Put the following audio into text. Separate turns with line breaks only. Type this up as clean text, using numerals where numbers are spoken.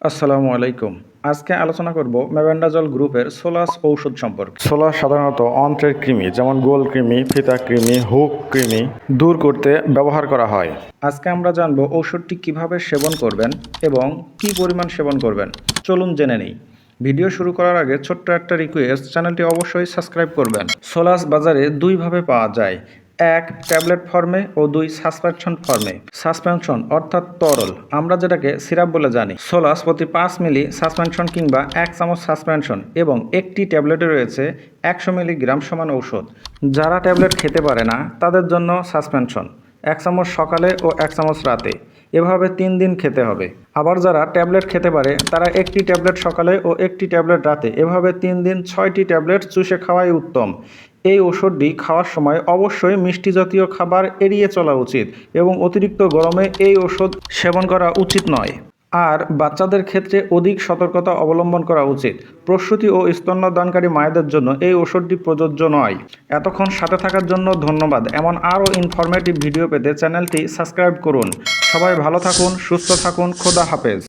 আসসালামু আলাইকুম। আজকে আলোচনা করব মেবেন্ডাজল গ্রুপের সোলাস ঔষধ সম্পর্কে। সোলাস সাধারণত অন্ত্রের কৃমি যেমন গোল কৃমি, ফিতা কৃমি, হুক কৃমি দূর করতে ব্যবহার করা হয়। আজকে আমরা জানব ঔষধটি কিভাবে সেবন করবেন এবং কি পরিমাণ সেবন করবেন। চলুন জেনে নিই। ভিডিও শুরু করার আগে ছোট্ট একটা রিকোয়েস্ট, চ্যানেলটি অবশ্যই সাবস্ক্রাইব করবেন। সোলাস বাজারে দুইভাবে পাওয়া যায়, এক ট্যাবলেট ফর্মে ও দুই সাসপেনশন ফর্মে। সাসপেনশন অর্থাৎ তরল, আমরা যেটাকে সিরাপ বলে জানি। সোলাস প্রতি 5 মিলি সাসপেনশন কিংবা 1 চামচ সাসপেনশন এবং একটি ট্যাবলেটে রয়েছে 100 মিলিগ্রাম সমান ঔষধ। যারা ট্যাবলেট খেতে পারে না তাদের জন্য সাসপেনশন 1 চামচ সকালে ও 1 চামচ রাতে, এভাবে 3 দিন খেতে হবে। আবার যারা ট্যাবলেট খেতে পারে তারা একটি ট্যাবলেট সকালে ও একটি ট্যাবলেট রাতে, এভাবে 3 দিন 6টি ট্যাবলেট চুষে খাওয়াই উত্তম। এই ওষুধটি খাওয়ার সময় অবশ্যই মিষ্টি জাতীয় খাবার এড়িয়ে চলা উচিত এবং অতিরিক্ত গরমে এই ওষুধ সেবন করা উচিত নয়। আর বাচ্চাদের ক্ষেত্রে অধিক সতর্কতা অবলম্বন করা উচিত। প্রসূতি ও স্তন্যদানকারী মায়েদের জন্য এই ওষুধটি প্রযোজ্য নয়। এতক্ষণ সাথে থাকার জন্য ধন্যবাদ। এমন আরও ইনফরমেটিভ ভিডিও পেতে চ্যানেলটি সাবস্ক্রাইব করুন। সবাই ভালো থাকুন, সুস্থ থাকুন, খোদা হাফেজ।